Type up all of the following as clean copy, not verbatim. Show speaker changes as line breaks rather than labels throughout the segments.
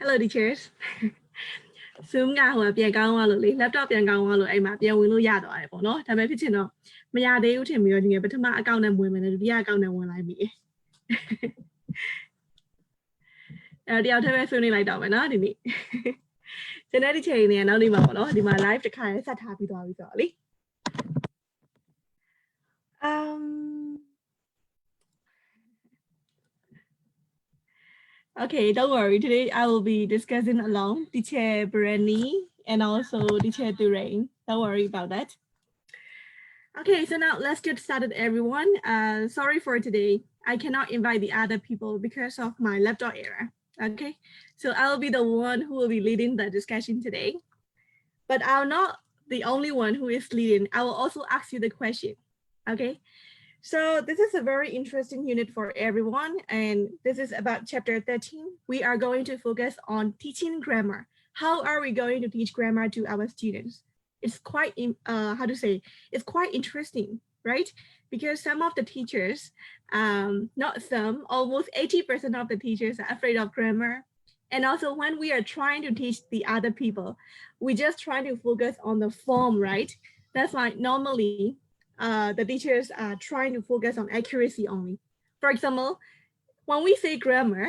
Hello teachers. Zoom ကဟိုပြန်ကောင်းသွားလို့လေ laptop ပြန်ကောင်းသွားလို့အဲ့မှာပြန်ဝင်လို့ရသွားတယ်ပေါ့နော်ဒါပေမဲ့ဖြစ်ချင်တော့မရသေးဘူးထင်ပြီးတော့ဒီငယ်ပထမအကောင့်နဲ့ဝင်မယ်နဲ့ဒုတိယအကောင့်နဲ့ဝင်လိုက်ပြီအဲ့တယောက်တည်းပဲဆွေးနွေးလိုက်တော့မယ်နော်ဒီနေ့ကျန်တဲ့ဒီချိန်နေနောက်နေ့မှာပေါ့နော်ဒီမှာ live တစ်ခါဆက်ထားပြီးသွားပြီဆိုတော့လေOkay, don't worry. Today I will be discussing along teacher Bernie and also teacher Durain. Don't worry about that. Okay, so now let's get started, everyone. Sorry for today. I cannot invite the other people because of my laptop error. Okay, so I'll be the one who will be leading the discussion today. But I'm not the only one who is leading. I will also ask you the question. Okay. So this is a very interesting unit for everyone, and this is about chapter 13. We are going to focus on teaching grammar. How are we going to teach grammar to our students? It's quite, it's quite interesting, right? Because some of the teachers, not some, almost 80% of the teachers are afraid of grammar. And also when we are trying to teach the other people, we just try to focus on the form, right? That's why normally, the teachers are trying to focus on accuracy only. For example, when we say grammar,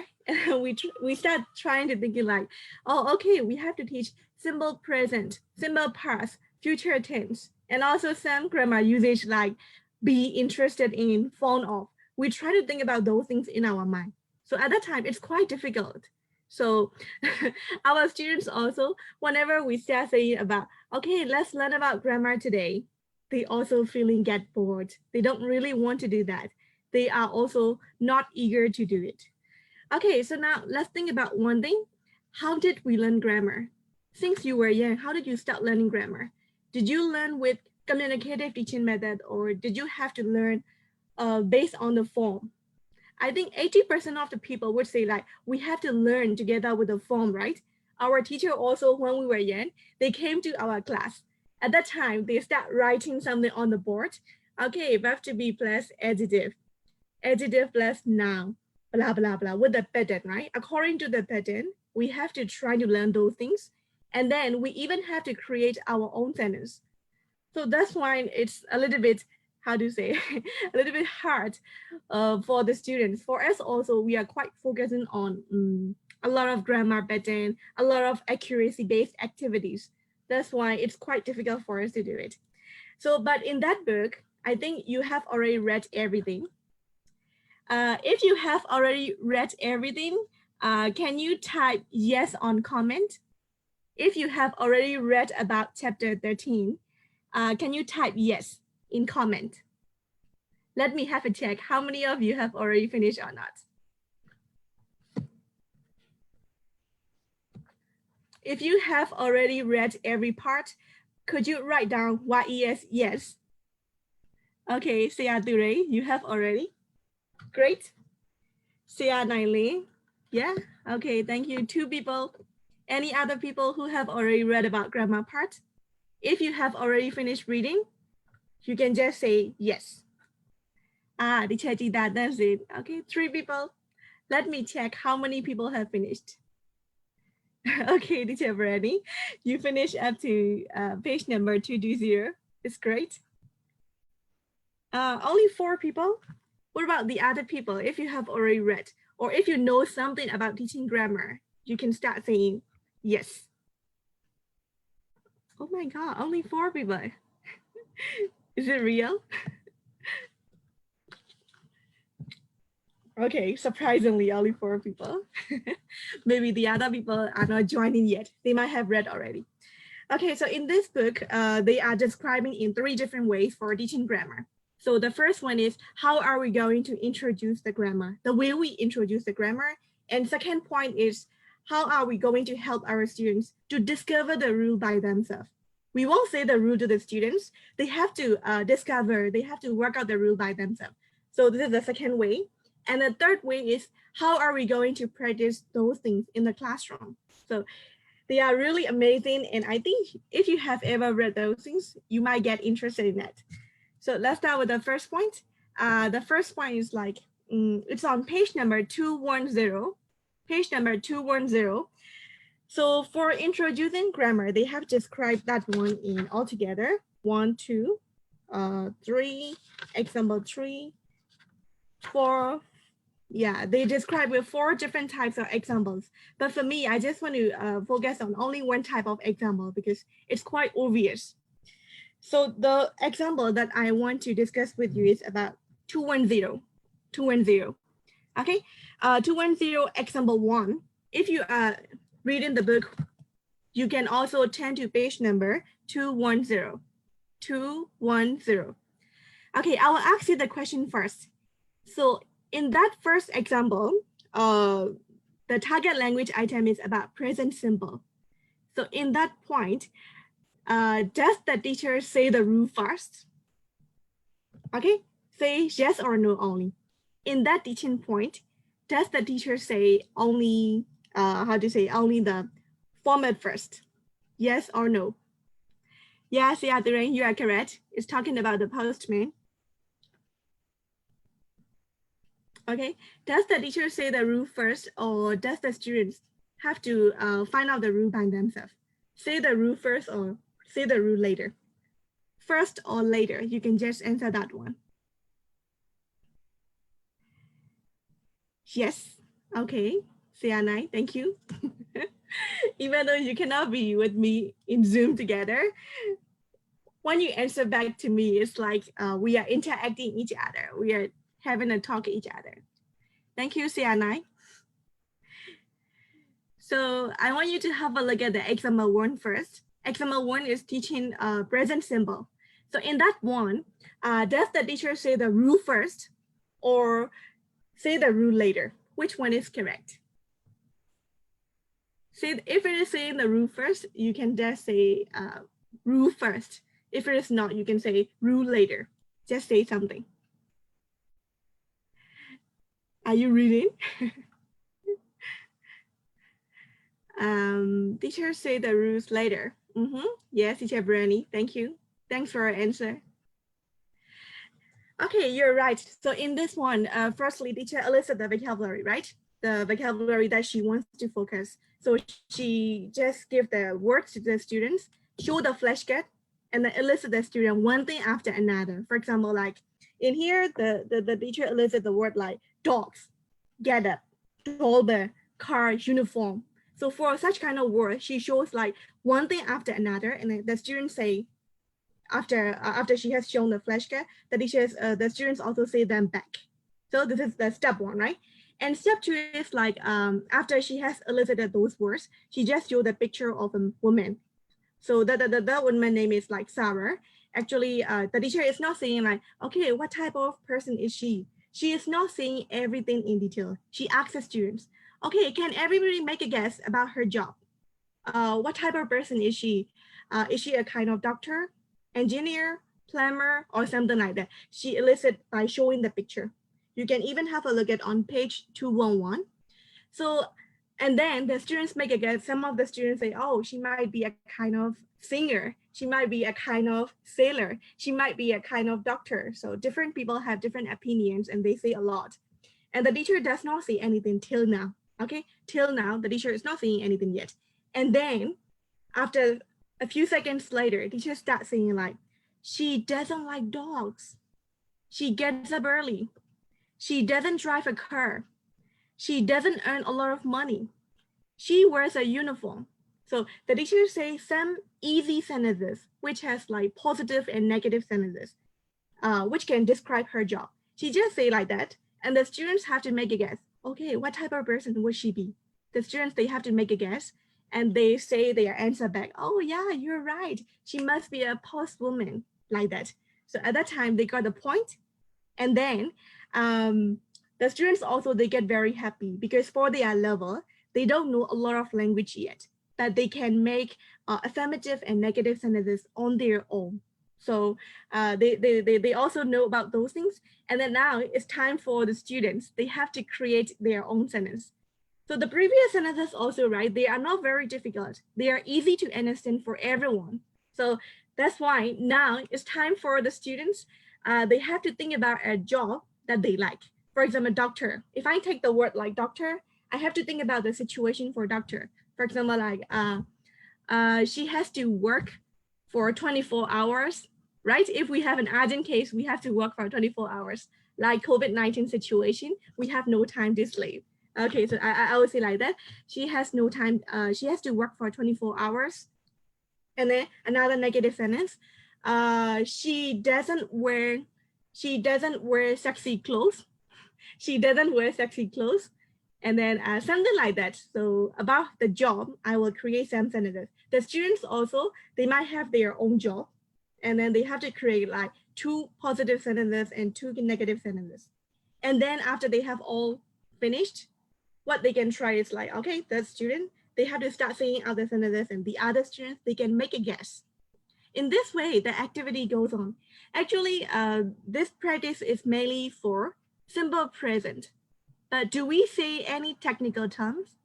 we start trying to think like, oh, okay, we have to teach simple present, simple past, future tense, and also some grammar usage like be interested in, phone off. We try to think about those things in our mind. So at that time, it's quite difficult. So our students also, whenever we start saying about, okay, let's learn about grammar today, they also get bored. They don't really want to do that. They are also not eager to do it. Okay, so now let's think about one thing. How did we learn grammar? Since you were young, how did you start learning grammar? Did you learn with communicative teaching method, or did you have to learn based on the form? I think 80% of the people would say like, we have to learn together with the form, right? Our teacher also, when we were young, they came to our class. At that time, they start writing something on the board. Okay, verb to be plus adjective, adjective plus noun, blah, blah, blah, with the pattern, right? According to the pattern, we have to try to learn those things. And then we even have to create our own sentence. So that's why it's a little bit, how do you say, a little bit hard for the students. For us also, we are quite focusing on a lot of grammar pattern, a lot of accuracy-based activities. That's why it's quite difficult for us to do it. So, but in that book, I think you have already read everything. If you have already read everything, can you type yes on comment? If you have already read about chapter 13, can you type yes in comment? Let me have a check. How many of you have already finished or not? If you have already read every part, could you write down YES, yes? Okay, Sia Dure, you have already? Great. Sia Nailin, yeah, okay, thank you. 2 people. Any other people who have already read about grammar part? If you have already finished reading, you can just say yes. That's it. Okay, 3 people. Let me check how many people have finished. Okay, teacher Bernie, you finished up to page number 220. It's great. Only 4 people. What about the other people? If you have already read, or if you know something about teaching grammar, you can start saying yes. Oh my God, only 4 people. Is it real? Okay, surprisingly, only 4 people. Maybe the other people are not joining yet. They might have read already. Okay, so in this book, they are describing in 3 different ways for teaching grammar. So the first one is, how are we going to introduce the grammar? The way we introduce the grammar. And second point is, how are we going to help our students to discover the rule by themselves? We won't say the rule to the students. They have to discover, they have to work out the rule by themselves. So this is the second way. And the third way is, how are we going to practice those things in the classroom? So they are really amazing. And I think if you have ever read those things, you might get interested in that. So let's start with the first point. The first point is like, it's on page number 210. Page number 210. So for introducing grammar, they have described that one in altogether 1, 2, 3, example 3, 4. Yeah, they describe with 4 different types of examples. But for me, I just want to focus on only one type of example because it's quite obvious. So the example that I want to discuss with you is about 210. 210. Okay, 210 example 1. If you are reading the book, you can also turn to page number 210. 210. Okay, I will ask you the question first. So in that first example, the target language item is about present simple. So in that point, does the teacher say the rule first? Okay, say yes or no only. In that teaching point, does the teacher say only, only the format first? Yes or no? Yes, yeah, Doreen, you are correct. It's talking about the postman. Okay, does the teacher say the rule first or does the students have to find out the rule by themselves? Say the rule first or say the rule later? First or later, you can just answer that one. Yes, okay, Sianai, thank you. Even though you cannot be with me in Zoom together, when you answer back to me, it's like we are interacting each other. We are having a talk each other. Thank you, Sianai. So I want you to have a look at the example 1 first. Example 1 is teaching present simple. So in that one, does the teacher say the rule first or say the rule later? Which one is correct? Say if it is saying the rule first, you can just say rule first. If it is not, you can say rule later. Just say something. Are you reading? Teacher say the rules later. Yes, teacher Brandy, thank you. Thanks for your answer. Okay, you're right. So in this one, firstly, teacher elicit the vocabulary, right? The vocabulary that she wants to focus. So she just give the words to the students, show the flashcard, and then elicit the student one thing after another. For example, like in here, the teacher elicit the word like dogs, get up, doorbell, car, uniform. So for such kind of word, she shows like one thing after another, and then the students say, after she has shown the flashcard, the students also say them back. So this is the step 1, right? And step 2 is like after she has elicited those words, she just showed the picture of a woman. So the woman name is like Sarah. Actually, the teacher is not saying like, okay, what type of person is she? She is not saying everything in detail. She asks the students, okay, can everybody make a guess about her job? What type of person is she? Is she a kind of doctor, engineer, plumber, or something like that? She elicits by showing the picture. You can even have a look at on page 211. So, and then the students make a guess. Some of the students say, oh, she might be a kind of singer. She might be a kind of sailor. She might be a kind of doctor. So different people have different opinions and they say a lot. And the teacher does not say anything till now. Okay, till now, the teacher is not saying anything yet. And then after a few seconds later, teacher starts saying like, she doesn't like dogs. She gets up early. She doesn't drive a car. She doesn't earn a lot of money. She wears a uniform. So the teacher says some easy sentences, which has like positive and negative sentences, which can describe her job. She just say like that, and the students have to make a guess. Okay, what type of person would she be? The students, they have to make a guess, and they say their answer back. Oh yeah, you're right. She must be a postwoman, like that. So at that time, they got the point. And then the students also, they get very happy because for their level, they don't know a lot of language yet, but they can make affirmative and negative sentences on their own. So they also know about those things. And then now it's time for the students. They have to create their own sentence. So the previous sentences also, right, they are not very difficult. They are easy to understand for everyone. So that's why now it's time for the students. They have to think about a job that they like. For example, doctor. If I take the word like doctor, I have to think about the situation for doctor. For example, like she has to work for 24 hours, right? If we have an urgent case, we have to work for 24 hours. Like COVID-19 situation, we have no time to sleep. Okay, so I would say like that. She has no time, she has to work for 24 hours. And then another negative sentence, she doesn't wear sexy clothes. She doesn't wear sexy clothes. And then something like that. So about the job, I will create some sentences. The students also, they might have their own job, and then they have to create like 2 positive sentences and 2 negative sentences. And then after they have all finished, what they can try is like, okay, the student, they have to start saying other sentences, and the other students, they can make a guess. In this way, the activity goes on. Actually, this practice is mainly for simple present. But do we say any technical terms?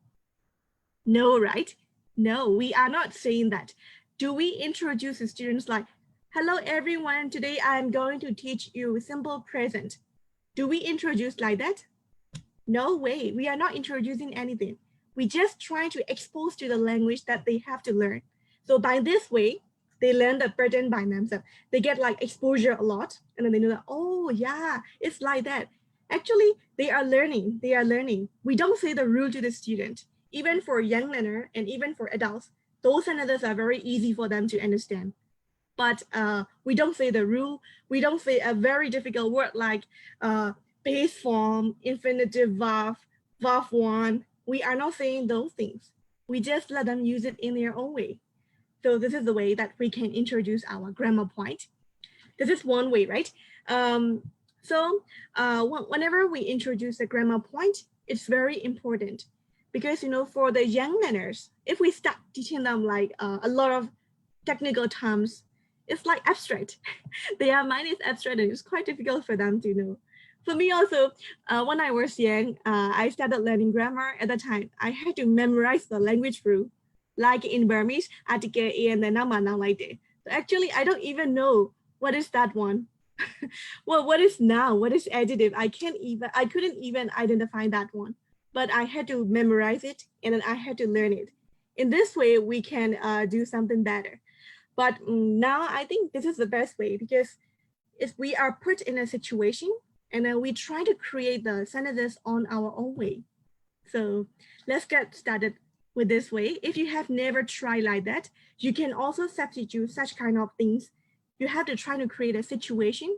No, right? No, we are not saying that. Do we introduce the students like, hello everyone, today I'm going to teach you simple present. Do we introduce like that? No way, we are not introducing anything. We just try to expose to the language that they have to learn. So by this way, they learn the pattern by themselves. They get like exposure a lot, and then they know that, oh yeah, it's like that. Actually, they are learning. We don't say the rule to the student. Even for young learner and even for adults, those sentences are very easy for them to understand. But we don't say the rule. We don't say a very difficult word like base form, infinitive verb, verb one. We are not saying those things. We just let them use it in their own way. So this is the way that we can introduce our grammar point. This is one way, right? So whenever we introduce a grammar point, it's very important because, you know, for the young learners, if we start teaching them like a lot of technical terms, it's like abstract. Their mind is abstract and it's quite difficult for them to know. For me also, when I was young, I started learning grammar. At the time, I had to memorize the language rule. Like in Burmese, article and then nama like that. So actually, I don't even know what is that one. Well, what is noun? What is adjective? I couldn't even identify that one. But I had to memorize it and then I had to learn it. In this way, we can do something better. But now I think this is the best way because if we are put in a situation and then we try to create the sentences on our own way. So let's get started with this way. If you have never tried like that, you can also substitute such kind of things. You have to try to create a situation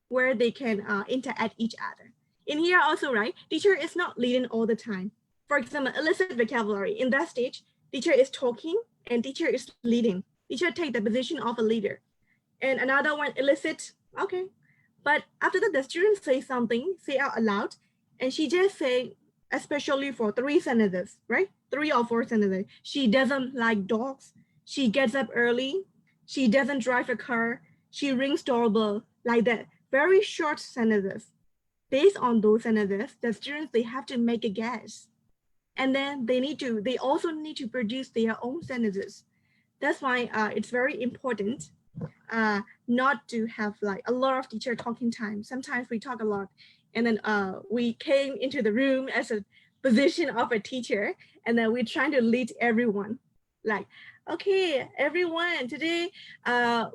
where they can interact each other. In here also, right, teacher is not leading all the time. For example, elicit vocabulary. In that stage, teacher is talking and teacher is leading. Teacher take the position of a leader. And another one, elicit, okay. But after that, the student say something, say out aloud, and she just say, especially for 3 sentences, right? 3 or 4 sentences. She doesn't like dogs. She gets up early. She doesn't drive a car. She rings doorbell, like that. Very short sentences. Based on those sentences, the students, they have to make a guess. And then they also need to produce their own sentences. That's why it's very important not to have like a lot of teacher talking time. Sometimes we talk a lot and then we came into the room as a position of a teacher and then we're trying to lead everyone. Like, okay, everyone, today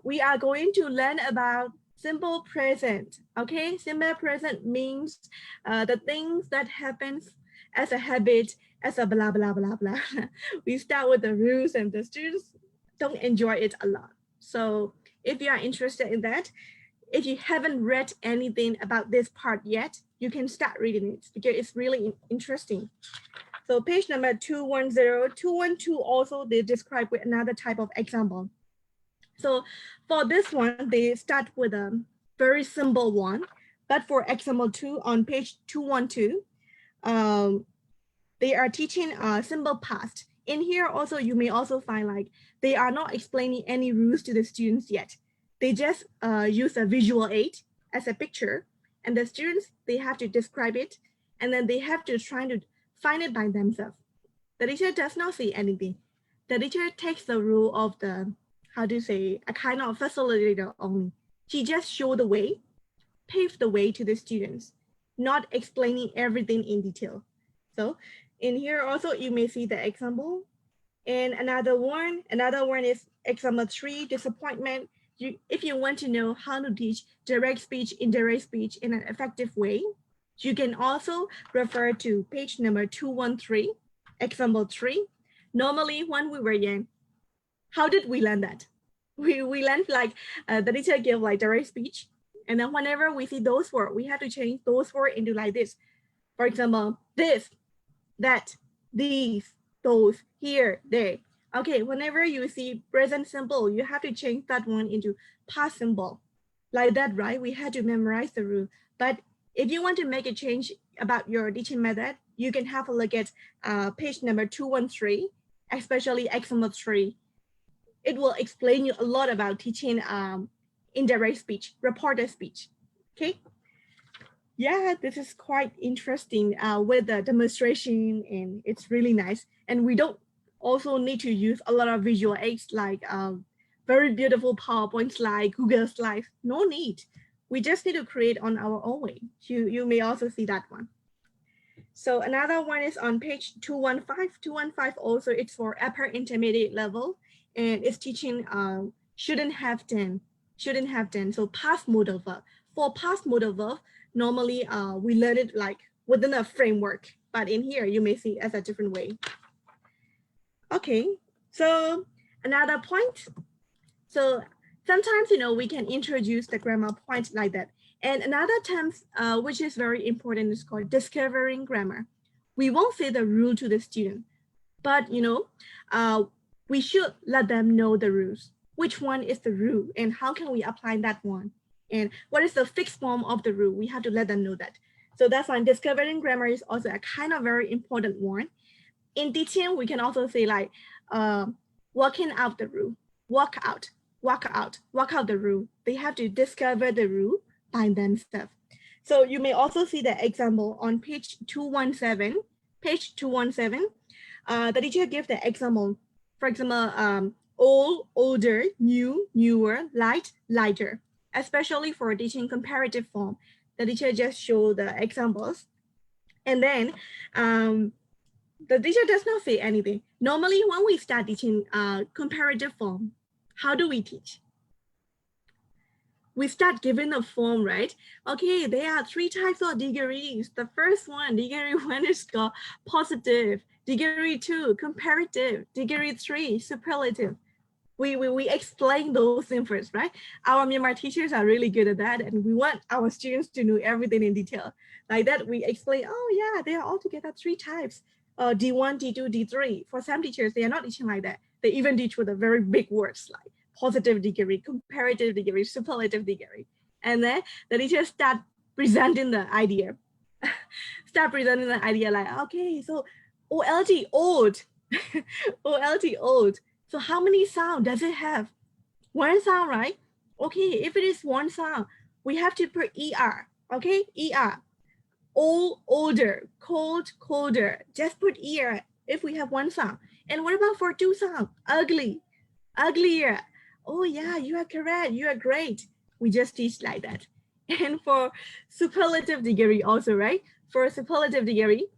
we are going to learn about simple present. Okay, simple present means the things that happens as a habit, as a blah, blah, blah, blah. We start with the rules and the students don't enjoy it a lot. So if you are interested in that, if you haven't read anything about this part yet, you can start reading it because it's really interesting. So page number 210, 212 also they describe with another type of example. So for this one, they start with a very simple one, but for example 2 on page 212, they are teaching a simple past. In here also, you may also find like they are not explaining any rules to the students yet. They just use a visual aid as a picture and the students, they have to describe it and then they have to try to find it by themselves. The teacher does not say anything. The teacher takes the role of the, how to say, a kind of facilitator only. She just show the way, pave the way to the students, not explaining everything in detail. So in here also, you may see the example. And another one is example 3, disappointment. If you want to know how to teach direct speech, indirect speech in an effective way, you can also refer to page number 213, example 3. Normally, when we were young, how did we learn that? We learned like the teacher gave like direct speech. And then whenever we see those words, we have to change those words into like this. For example, this, that, these, those, here, there. Okay, whenever you see present simple, you have to change that one into past simple. Like that, right? We had to memorize the rule. But if you want to make a change about your teaching method, you can have a look at page number 213, especially example 3. It will explain you a lot about teaching indirect speech, reported speech. Okay. Yeah, this is quite interesting with the demonstration, and it's really nice. And we don't also need to use a lot of visual aids like very beautiful PowerPoint slide, Google Slides. No need. We just need to create on our own way. You may also see that one. So another one is on page 215. 215 also, it's for upper intermediate level, and it's teaching shouldn't have done. So past modal verb. For past modal verb, normally we learn it like within a framework, but in here you may see as a different way. Okay, so another point. So sometimes, we can introduce the grammar point like that. And another term, which is very important, is called discovering grammar. We won't say the rule to the student, but we should let them know the rules. Which one is the rule and how can we apply that one? And what is the fixed form of the rule? We have to let them know that. So that's why discovering grammar is also a kind of very important one. In teaching, we can also say like working out the rule, walk out the rule. They have to discover the rule by themselves. So you may also see the example on page 217. Page 217, the teacher gives the example. For example, old, older, new, newer, light, lighter. Especially for teaching comparative form, the teacher just show the examples. And then the teacher does not say anything. Normally, when we start teaching comparative form, how do we teach? We start giving a form, right? Okay, there are 3 types of degrees. The first one, degree 1 is called positive. Degree 2, comparative. Degree 3, superlative. We explain those things first, right? Our Myanmar teachers are really good at that, and we want our students to know everything in detail. Like that, we explain, oh yeah, they are all together 3 types. D1, D2, D3. For some teachers, they are not teaching like that. They even teach with a very big words like positive degree, comparative degree, superlative degree. And then the teachers start presenting the idea. Like, okay, so OLT, old. OLT, old. So how many sound does it have? 1 sound, right? Okay, if it is 1 sound, we have to put ER, okay? ER. Old, older, cold, colder. Just put ER if we have 1 sound. And what about for 2 sound? Ugly, uglier. Oh yeah, you are correct. You are great. We just teach like that. And for superlative degree also, right? For superlative degree,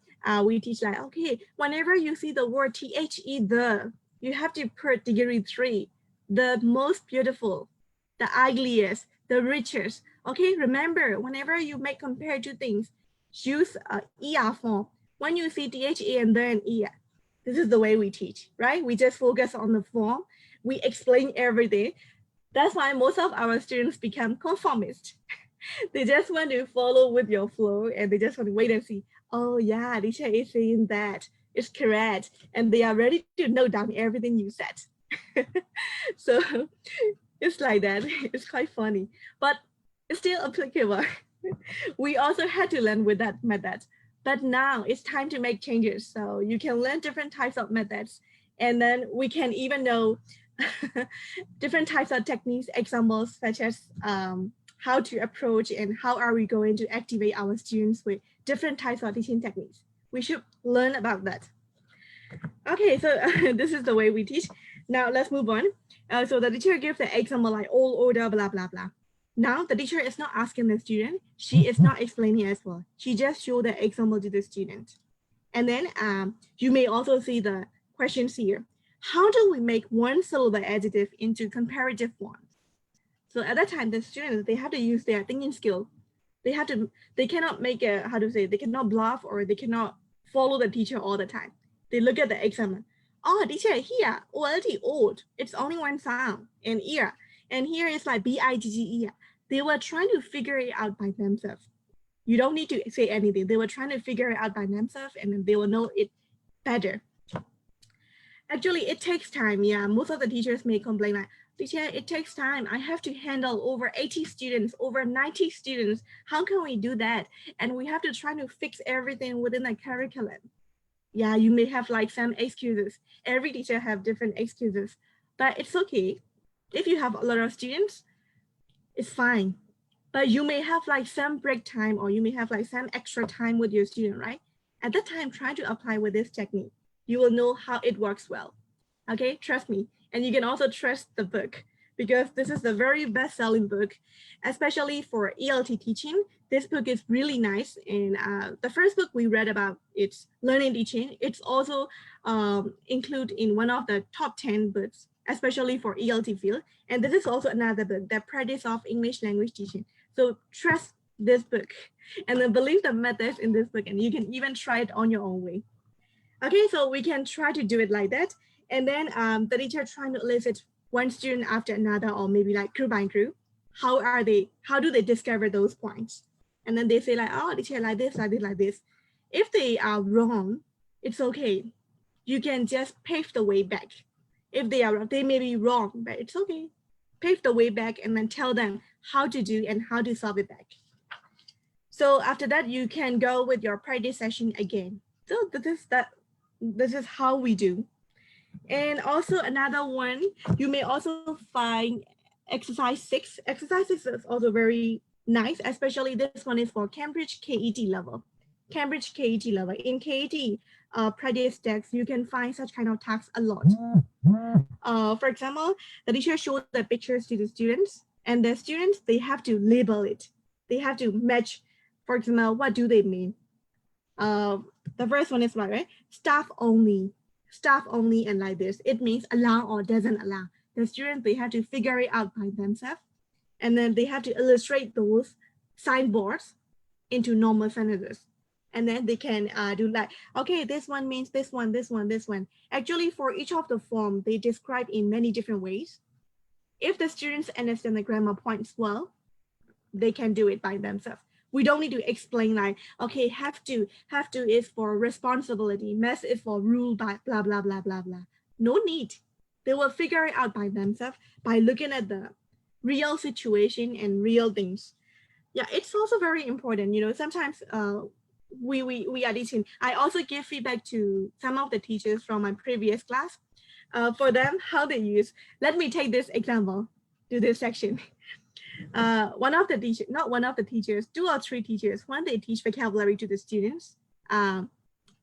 we teach like, okay, whenever you see the word THE, the, you have to put degree 3, the most beautiful, the ugliest, the richest. Okay, remember, whenever you make compare two things, use ER form. When you see THE and then ER, this is the way we teach, right? We just focus on the form. We explain everything. That's why most of our students become conformist. They just want to follow with your flow and they just want to wait and see, oh yeah, teacher is saying that, it's correct. And they are ready to note down everything you said. So it's like that. It's quite funny, but it's still applicable. We also had to learn with that method. But now it's time to make changes. So you can learn different types of methods. And then we can even know different types of techniques, examples such as how to approach and how are we going to activate our students with different types of teaching techniques. We should learn about that. Okay, so this is the way we teach. Now let's move on. So the teacher gives the example like old, older, blah, blah, blah. Now the teacher is not asking the student. She is not explaining as well. She just showed the example to the student. And then you may also see the questions here. how do we make one syllable adjective into comparative ones? So at that time, the students, they have to use their thinking skill. They cannot make a, how to say, they cannot bluff or they cannot follow the teacher all the time. They look at the exam. Oh, teacher, here, already old. It's only one sound, and ear. And here is like B-I-G-G-E. They were trying to figure it out by themselves. You don't need to say anything. They were trying to figure it out by themselves, and then they will know it better. Actually, it takes time. Yeah, most of the teachers may complain like, teacher, it takes time. I have to handle over 80 students, over 90 students. How can we do that? And we have to try to fix everything within the curriculum. Yeah, you may have like some excuses. Every teacher have different excuses, but it's okay. If you have a lot of students, it's fine. But you may have like some break time or you may have like some extra time with your student, right? At that time, try to apply with this technique. You will know how it works well. Okay, trust me. And you can also trust the book because this is the very best-selling book, especially for ELT teaching. This book is really nice. And the first book we read about, it's Learning Teaching. It's also included in one of the top 10 books, especially for ELT field. And this is also another book, The Practice of English Language Teaching. So trust this book and then believe the methods in this book, and you can even try it on your own way. Okay, so we can try to do it like that. And then the teacher trying to elicit one student after another, or maybe like group by group. How do they discover those points? And then they say like, oh, teacher, like this, like this, like this. If they are wrong, it's okay. You can just pave the way back. If they are wrong, they may be wrong, but it's okay. Pave the way back and then tell them how to do and how to solve it back. So after that, you can go with your practice session again. So this is how we do. And also another one, you may also find exercise 6. Exercise 6 is also very nice, especially this one is for Cambridge KET level. Cambridge KET level. In KET practice text, you can find such kind of tasks a lot. For example, the teacher showed the pictures to the students, and the students, they have to label it. They have to match, for example, what do they mean? The first one is right? Staff only, and like this. It means allow or doesn't allow. The students, they have to figure it out by themselves. And then they have to illustrate those signboards into normal sentences. And then they can do like, okay, this one means this one, this one, this one. Actually, for each of the form, they describe in many different ways. If the students understand the grammar points well, they can do it by themselves. We don't need to explain like, okay, have to is for responsibility, must is for rule, by blah, blah, blah, blah, blah. No need. They will figure it out by themselves by looking at the real situation and real things. Yeah, it's also very important. You know, sometimes we are teaching. I also give feedback to some of the teachers from my previous class. For them, how they use. Let me take this example to this section. One of the teachers, not one of the teachers, 2 or 3 teachers, when they teach vocabulary to the students,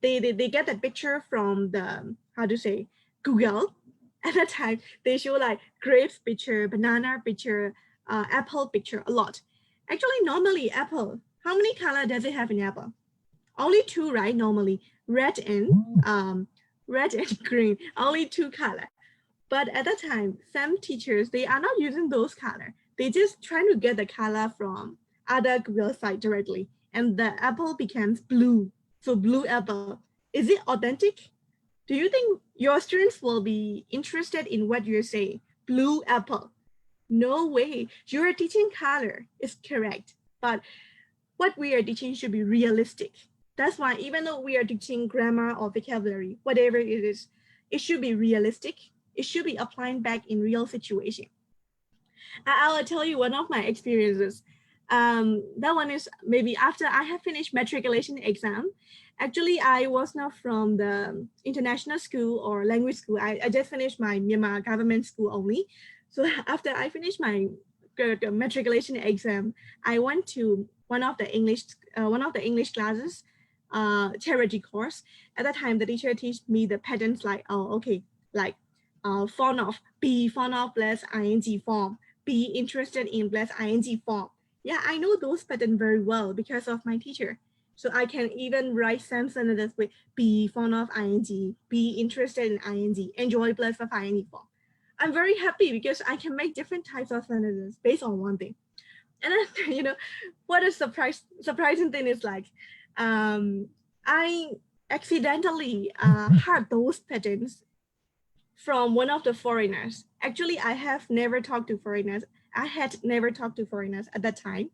they get the picture from the, how to say, Google. At that time, they show like grapes picture, banana picture, apple picture, a lot. Actually, normally apple, how many color does it have in apple? Only 2, right? Normally, red and green, only 2 color. But at that time, some teachers, they are not using those color. They just trying to get the color from other Google site directly. And the apple becomes blue. So blue apple. Is it authentic? Do you think your students will be interested in what you're saying? Blue apple. No way. Your teaching color is correct. But what we are teaching should be realistic. That's why even though we are teaching grammar or vocabulary, whatever it is, it should be realistic. It should be applying back in real situation. I will tell you one of my experiences. That one is maybe after I have finished matriculation exam. Actually, I was not from the international school or language school. I just finished my Myanmar government school only. So after I finished my matriculation exam, I went to one of the English classes, charity course. At that time, the teacher taught me the patterns like, oh, okay, like font of, be font of plus ing form, be interested in plus ing form. Yeah, I know those patterns very well because of my teacher. So I can even write some sentences with be fond of ing, be interested in ing, enjoy plus of ing form. I'm very happy because I can make different types of sentences based on one thing. And then, you know, what a surprising thing is like, I accidentally heard those patterns from one of the foreigners. Actually, I have never talked to foreigners. I had never talked to foreigners at that time.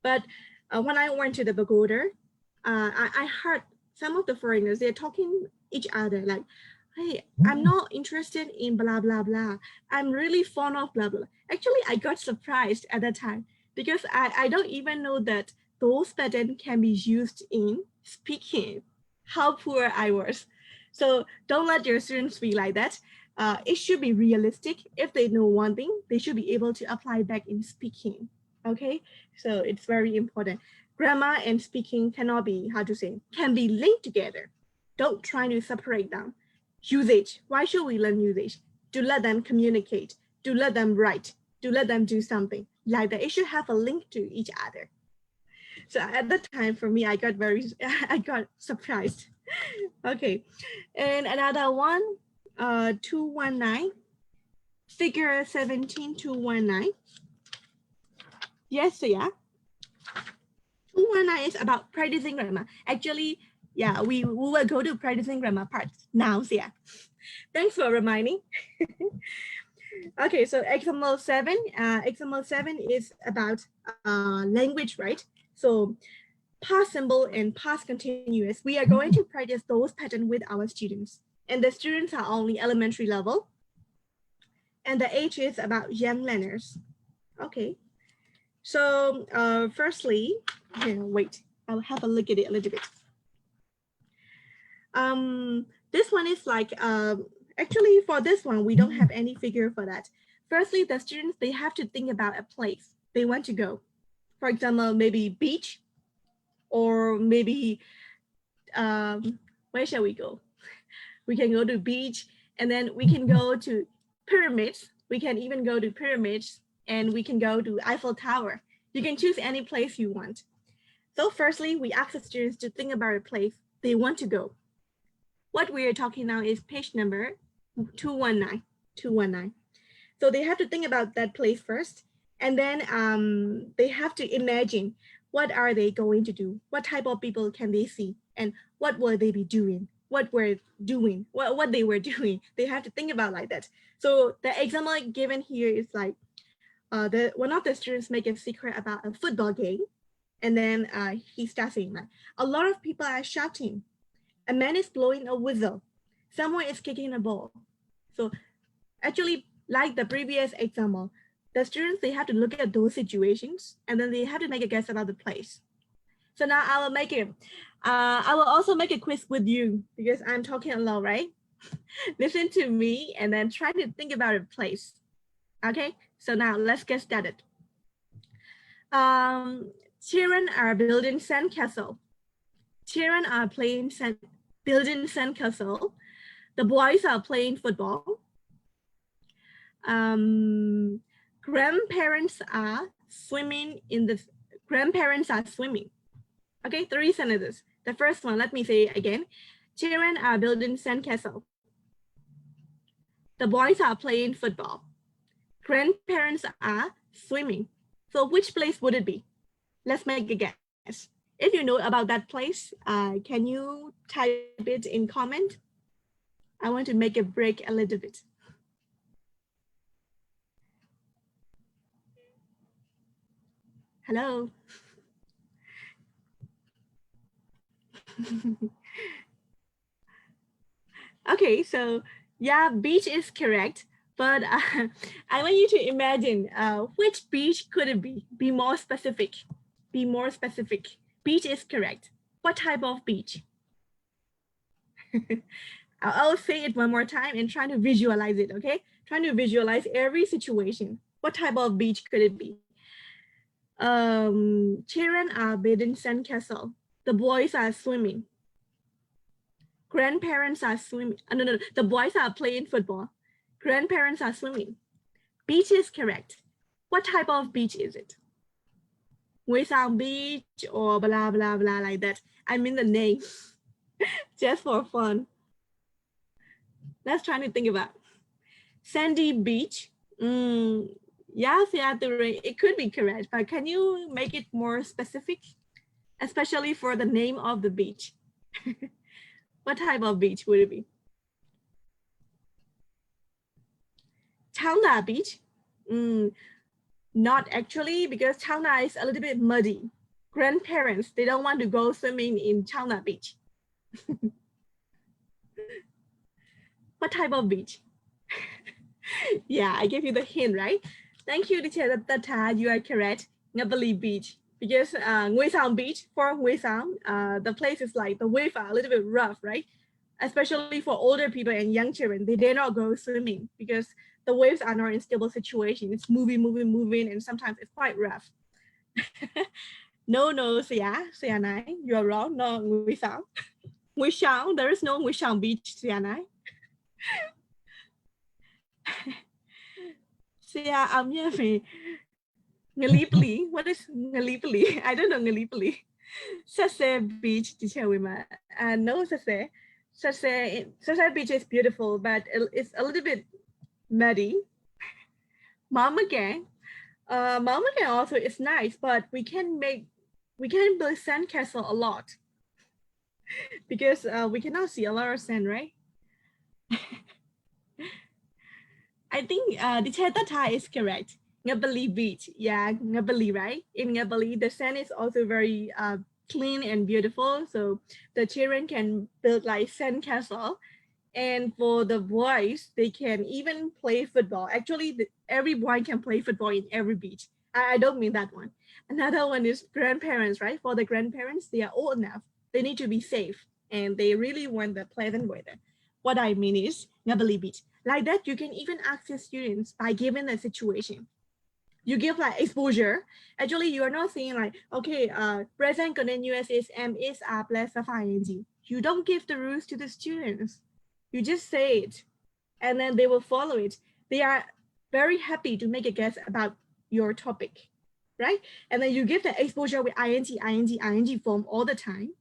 But when I went to the pagoda, I heard some of the foreigners, they're talking each other like, hey, I'm not interested in blah, blah, blah. I'm really fond of blah, blah. Actually, I got surprised at that time because I don't even know that those patterns can be used in speaking. How poor I was. So don't let your students be like that. It should be realistic. If they know one thing, they should be able to apply back in speaking. Okay, so it's very important. Grammar and speaking cannot be, how to say, can be linked together. Don't try to separate them. Usage, why should we learn usage? To let them communicate, to let them write, to let them do something like that. It should have a link to each other. So at the time for me, I got surprised. Okay, and another one, 219, figure 17219. Yes, so yeah. 219 is about practicing grammar. Actually, yeah, we will go to practicing grammar part now, so yeah. Thanks for reminding. Okay, so example 7. Example 7 is about language, right? So past simple and past continuous, we are going to practice those patterns with our students. And the students are only elementary level. And the age is about young learners. Okay. So firstly, wait, I'll have a look at it a little bit. This one is like, actually for this one, we don't have any figure for that. Firstly, the students, they have to think about a place they want to go. For example, maybe beach, or maybe, where shall we go? We can go to beach, and then we can go to pyramids. We can even go to pyramids, and we can go to Eiffel Tower. You can choose any place you want. So firstly, we ask the students to think about a place they want to go. What we are talking now is page number 219. 219. So they have to think about that place first, and then they have to imagine what are they going to do, what type of people can they see, and what will they be doing, what they were doing. They have to think about like that. So the example given here is like, one of the students make a secret about a football game, and then he starts saying like, a lot of people are shouting, a man is blowing a whistle, someone is kicking a ball. So actually, like the previous example, the students, they have to look at those situations, and then they have to make a guess about the place. So now I will make it. I will also make a quiz with you because I'm talking a lot, right? Listen to me and then try to think about a place. Okay, so now let's get started. Children are building sandcastle. Children are building sandcastle. The boys are playing football. Grandparents are swimming grandparents are swimming. Okay, 3 sentences. The first one, let me say it again. Children are building sandcastle. The boys are playing football. Grandparents are swimming. So which place would it be? Let's make a guess. If you know about that place, can you type it in comment? I want to make a break a little bit. Hello. Okay, so yeah, beach is correct, but I want you to imagine which beach could it be? Be more specific. Be more specific. Beach is correct. What type of beach? I'll say it one more time and try to visualize it, okay? Trying to visualize every situation. What type of beach could it be? Children are building sandcastle. The boys are swimming. Grandparents are swimming. No, the boys are playing football. Grandparents are swimming. Beach is correct. What type of beach is it? Nguyen Sang Beach or blah, blah, blah, like that. I mean the name, just for fun. Let's try to think about Sandy Beach. Yeah, it could be correct, but can you make it more specific, especially for the name of the beach? What type of beach would it be? Chao Na Beach? Not actually, because Chao Na is a little bit muddy. Grandparents, they don't want to go swimming in Chao Na Beach. What type of beach? Yeah, I gave you the hint, right? Thank you, teacher Tata. You are correct. Ngabali Beach. Because Nguyen Sang Beach, for Nguyen Sang, the place is like the waves are a little bit rough, right? Especially for older people and young children, they dare not go swimming because the waves are not in stable situation. It's moving, and sometimes it's quite rough. No, Sia Nai, you are wrong. No, Nguyen Sang. Nguyen Sang, there is no Nguyen Sang Beach, Sia Nai. Sia Amyami. Ngalipoli. What is Ngalipoli? I don't know Ngalipoli. Sase Beach, teacher Wima. No, Sase Beach is beautiful, but it's a little bit muddy. Mama Gang also is nice, but we can build sandcastle a lot because we cannot see a lot of sand, right? I think the Tata is correct. Ngabali Beach, yeah, Ngabali, right? In Ngabali, the sand is also very clean and beautiful, so the children can build like sand castle. And for the boys, they can even play football. Actually, every boy can play football in every beach. I don't mean that one. Another one is grandparents, right? For the grandparents, they are old enough. They need to be safe and they really want the pleasant weather. What I mean is Ngabali Beach. Like that, you can even ask your students by giving the situation. You give like exposure. Actually, you are not saying like, okay, present continuous is M is R plus ing. You don't give the rules to the students. You just say it and then they will follow it. They are very happy to make a guess about your topic, right? And then you give the exposure with ing form all the time.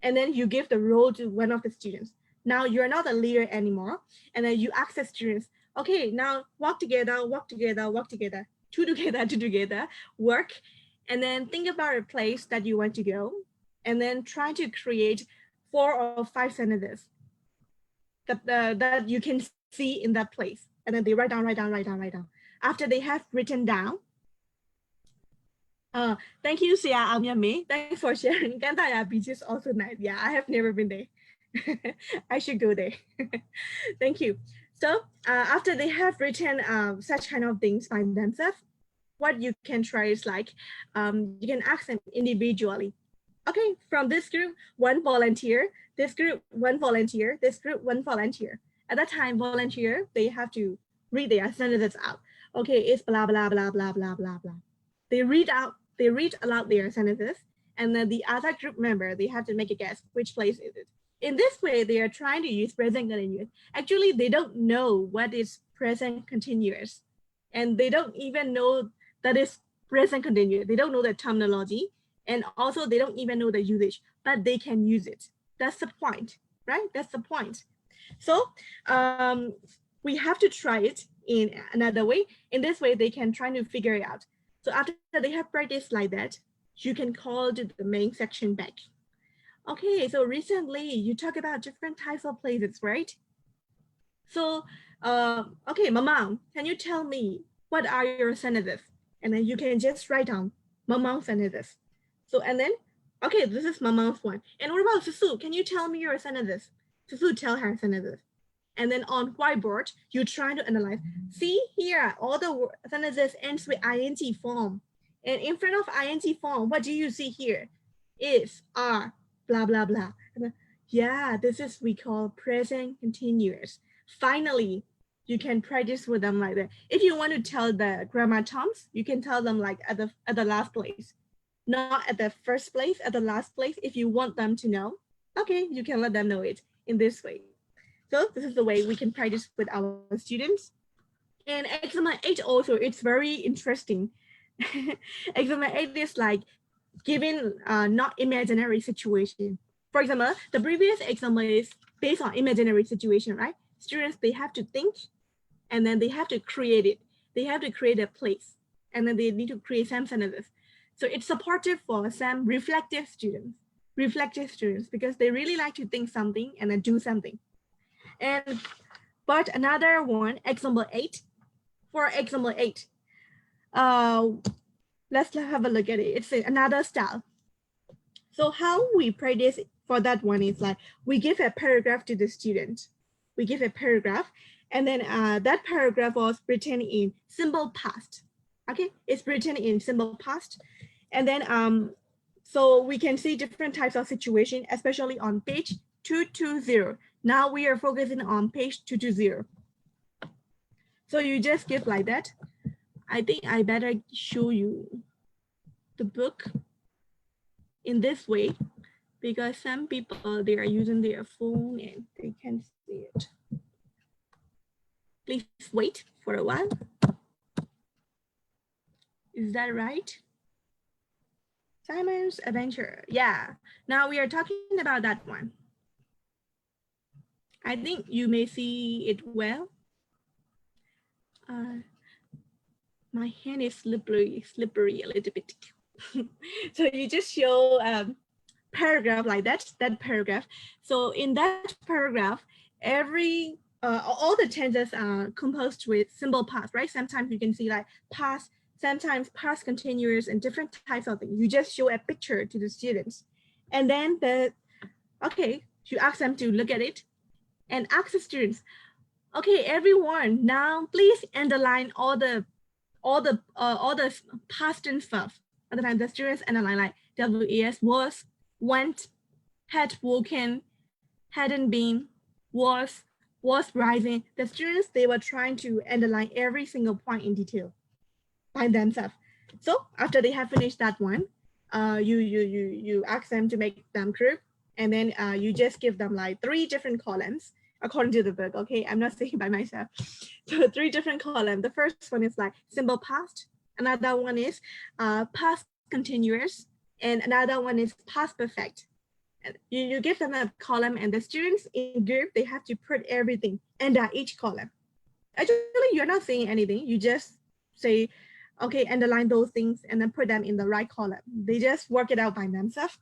And then you give the role to one of the students. Now you're not a leader anymore. And then you ask the students, okay, now walk together, two together, work. And then think about a place that you want to go. And then try to create 4 or 5 sentences that you can see in that place. And then they write down. After they have written down, thank you, Sia Amyame. Thanks for sharing. Gandaya Beach is also nice. Yeah, I have never been there. I should go there. Thank you. So after they have written such kind of things by themselves, what you can try is like, you can ask them individually. Okay, from this group, 1 volunteer, this group, 1 volunteer, this group, 1 volunteer. At that time, volunteer, they have to read their sentences out. Okay, it's blah, blah, blah, blah, blah, blah, blah. They read aloud their sentences, and then the other group member, they have to make a guess, which place is it? In this way, they are trying to use present continuous. Actually, they don't know what is present continuous. And they don't even know that is present continuous. They don't know the terminology. And also they don't even know the usage, but they can use it. That's the point, right? That's the point. So we have to try it in another way. In this way, they can try to figure it out. So after they have practiced like that, you can call to the main section back. Okay, so recently you talk about different types of places, right? So, okay, Mama, can you tell me what are your sentences? And then you can just write down Mama's sentences. So, and then, okay, this is Mama's one. And what about Susu? Can you tell me your sentences? Susu, tell her sentences. And then on whiteboard, you try to analyze. See here, all the sentences ends with ing form. And in front of ing form, what do you see here? Is, are, blah, blah, blah. And then, yeah, this is we call present continuous. Finally, you can practice with them like that. If you want to tell the grammar terms, you can tell them like at the last place. Not at the first place, at the last place. If you want them to know, okay, you can let them know it in this way. So this is the way we can practice with our students. And exam 8 also, it's very interesting. Exam 8 is like given not imaginary situation. For example, the previous example is based on imaginary situation, right? Students, they have to think and then they have to create it. They have to create a place and then they need to create some sentences. So it's supportive for some reflective students because they really like to think something and then do something. And but another one, example 8, for example 8, let's have a look at it. It's another style. So how we practice for that one is like, we give a paragraph to the student. We give a paragraph, and then that paragraph was written in simple past. Okay, it's written in simple past. And then so we can see different types of situation, especially on page 220. Now we are focusing on page 220. So you just give like that. I think I better show you the book in this way, because some people, they are using their phone and they can't see it. Please wait for a while. Is that right? Simon's Adventure. Yeah. Now we are talking about that one. I think you may see it well. My hand is slippery a little bit. So you just show paragraph like that paragraph. So in that paragraph, every all the tenses are composed with simple past, right? Sometimes you can see like past, sometimes past continuous, and different types of things. You just show a picture to the students, and then you ask them to look at it, and ask the students, okay, everyone, now please underline all the past and stuff. At the time, the students underline like WES, was, went, had woken, hadn't been, was rising. The students, they were trying to underline every single point in detail by themselves. So after they have finished that one, you ask them to make them group, and then you just give them like 3 different columns according to the book. Okay, I'm not saying by myself. So 3 different columns. The first one is like simple past. Another one is past continuous, and another one is past perfect. And you give them a column, and the students in group, they have to put everything under each column. Actually, you're not saying anything. You just say, okay, underline those things and then put them in the right column. They just work it out by themselves.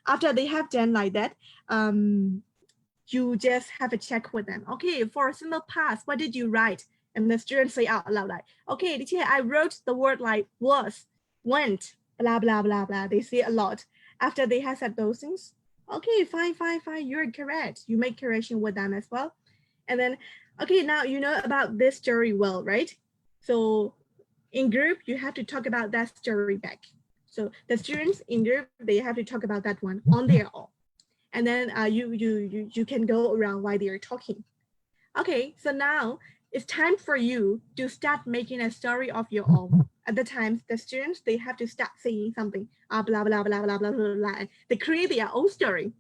After they have done like that, you just have a check with them. Okay, for simple past, what did you write? And the students say out loud like, okay, teacher, I wrote the word like was, went, blah, blah, blah, blah. They say a lot. After they have said those things, okay, fine, you're correct. You make correction with them as well. And then, okay, now you know about this story well, right? So in group, you have to talk about that story back. So the students in group, they have to talk about that one on their own. And then you can go around while they're talking. Okay, so now it's time for you to start making a story of your own. At the time, the students, they have to start saying something, blah, blah, blah, blah, blah, blah, blah. They create their own story.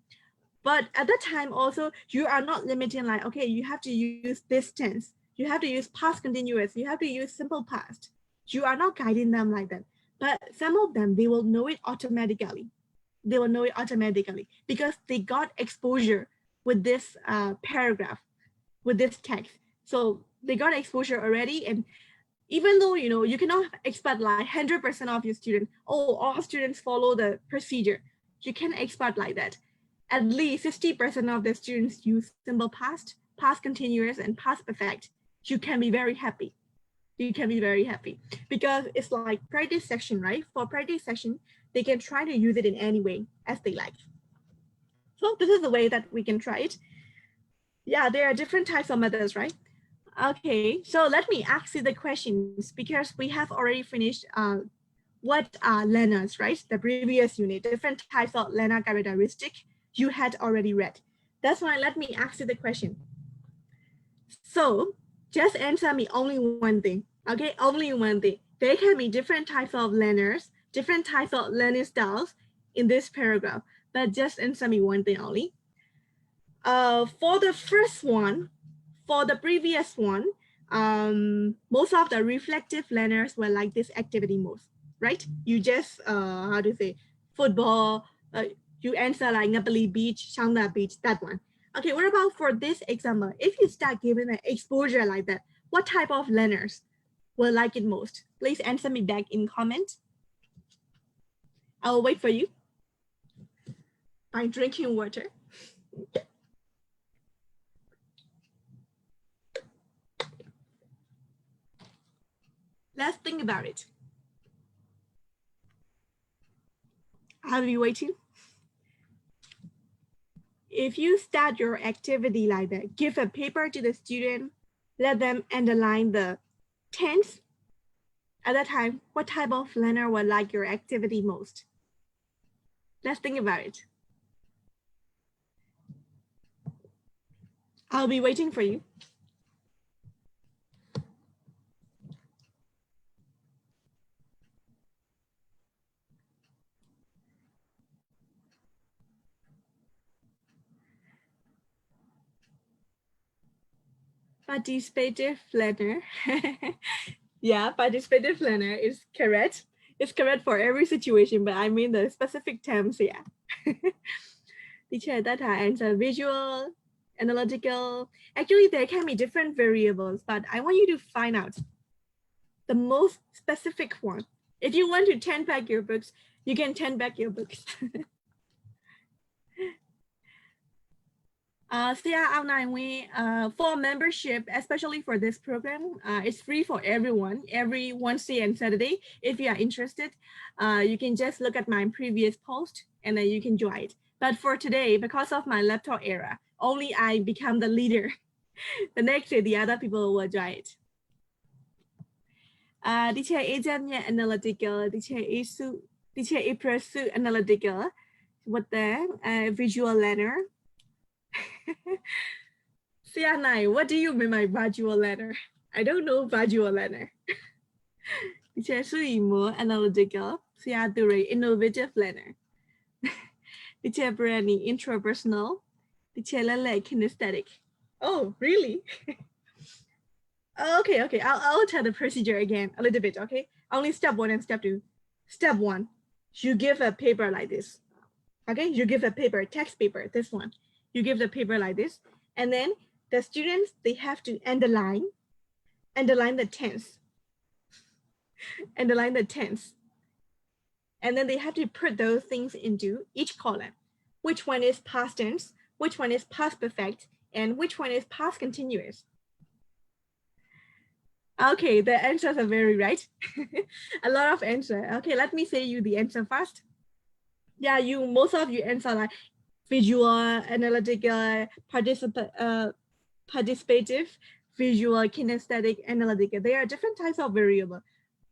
But at that time also, you are not limiting like, okay, you have to use this tense. You have to use past continuous. You have to use simple past. You are not guiding them like that. But some of them, they will know it automatically. They will know it automatically because they got exposure with this paragraph, with this text. So they got exposure already. And even though, you know, you cannot expect like 100% of your students, oh, all students follow the procedure. You can expect like that. At least 50% of the students use simple past, past continuous, and past perfect. You can be very happy. You can be very happy because it's like practice section, right? For practice section, they can try to use it in any way as they like. So this is the way that we can try it. Yeah, there are different types of methods, right? Okay, so let me ask you the questions because we have already finished what are learners, right? The previous unit, different types of learner characteristic you had already read. That's why let me ask you the question. So just answer me only one thing, okay? Only one thing. There can be different types of learners, different types of learning styles in this paragraph, but just answer me one thing only. For the first one, for the previous one, most of the reflective learners were like this activity most, right? You just, how to say, football, you answer like Nepali beach, Shangda beach, that one. Okay, what about for this example? If you start giving an exposure like that, what type of learners will like it most? Please answer me back in comment. I will wait for you by drinking water. Let's think about it. I'll be waiting. If you start your activity like that, give a paper to the student, let them underline the tense. At that time, what type of learner will like your activity most? Let's think about it. I'll be waiting for you. Participative learner. Yeah, participative learner is correct. It's correct for every situation, but I mean the specific terms, yeah. Teacher, data answer visual, analytical. Actually, there can be different variables, but I want you to find out the most specific one. If you want to turn back your books, you can turn back your books. For membership, especially for this program, it's free for everyone every Wednesday and Saturday. If you are interested, you can just look at my previous post and then you can join it. But for today, because of my laptop era, only I become the leader. The next day, the other people will join it. Teacher agentnya analytical, teacher pursue analytical, what the visual learner. Sianai, what do you mean by visual learner? I don't know visual learner. Teacher Suimo analytical, Siadure innovative learner. Teacher Brani intrapersonal, teacher Lele kinesthetic. Oh, really? Okay, I'll tell the procedure again a little bit, okay? Only step 1 and step 2. Step 1, you give a paper like this. Okay, you give a paper, text paper, this one. You give the paper like this, and then the students, they have to underline the tense. Underline the tense. And then they have to put those things into each column. Which one is past tense, which one is past perfect, and which one is past continuous. Okay, the answers are very right. A lot of answer. Okay, let me say you the answer first. Yeah, most of you answer like visual, analytical, participative, visual, kinesthetic, analytical. There are different types of variable,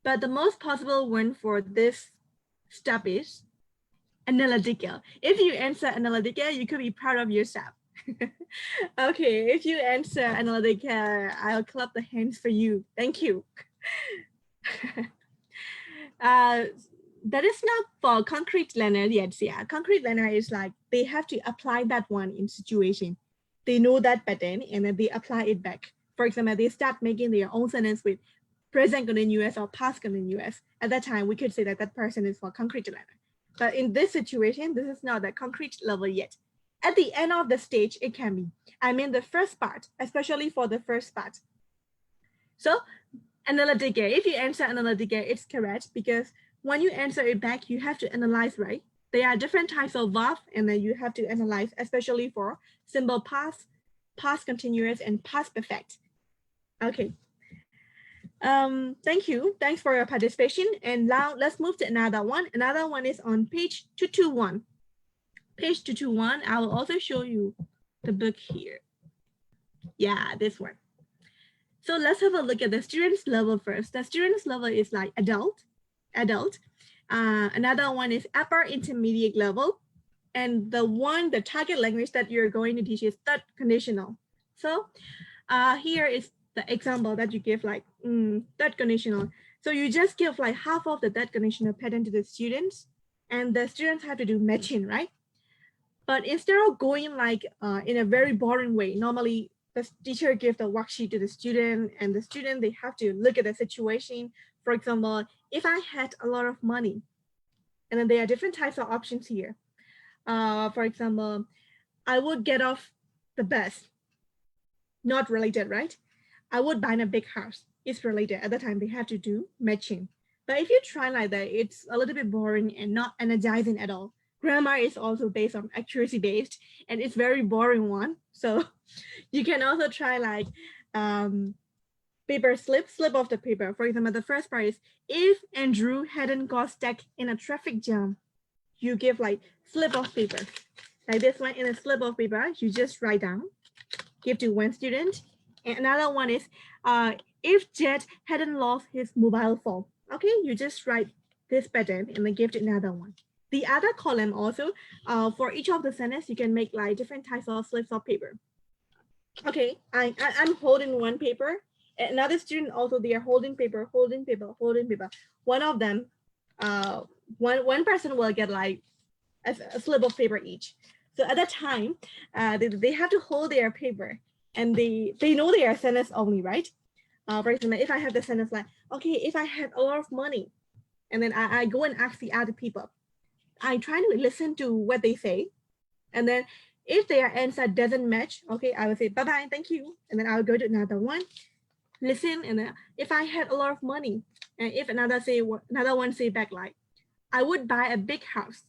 but the most possible one for this step is analytical. If you answer analytical, you could be proud of yourself. Okay, if you answer analytical, I'll clap the hands for you. Thank you. That is not for concrete learner yet. Yeah, concrete learner is like they have to apply that one in situation. They know that pattern and then they apply it back. For example, they start making their own sentence with present continuous or past continuous. At that time, we could say that that person is for concrete learner. But in this situation, this is not the concrete level yet. At the end of the stage, it can be. I mean the first part, especially for the first part. So analytical, if you answer analytical, it's correct because when you answer it back, you have to analyze, right? There are different types of verb and then you have to analyze, especially for simple past, past continuous, and past perfect. Okay. Thank you. Thanks for your participation. And now let's move to another one. Another one is on page 221. Page 221, I will also show you the book here. Yeah, this one. So let's have a look at the student's level first. The student's level is like adult. Another one is upper intermediate level. And the target language that you're going to teach is third conditional. So here is the example that you give like third conditional. So you just give like half of the third conditional pattern to the students and the students have to do matching, right? But instead of going like in a very boring way, normally the teacher gives the worksheet to the student and the student, they have to look at the situation. For example, if I had a lot of money, And then there are different types of options here. For example, I would get off the bus. Not related, right? I would buy a big house. It's related. At the time, they have to do matching. But if you try like that, it's a little bit boring and not energizing at all. Grammar is also based on accuracy based, and it's very boring one. So you can also try like paper slip off the paper. For example, the first part is, if Andrew hadn't got stuck in a traffic jam, you give like slip of paper. Like this one, in a slip of paper, you just write down, give to one student. And another one is, if Jet hadn't lost his mobile phone, okay, you just write this pattern and then give to another one. The other column also, for each of the sentence, you can make like different types of slips of paper. Okay, I'm holding one paper. Another student also, they are holding paper. One of them, one person will get like a slip of paper each. So at that time, they have to hold their paper, and they know their sentence only, right? For example, if I have the sentence like, okay, if I had a lot of money, and then I go and ask the other people, I try to listen to what they say, and then if their answer doesn't match, okay, I will say bye-bye, thank you, and then I'll go to another one, listen, and then if I had a lot of money, and if another one say back like, I would buy a big house.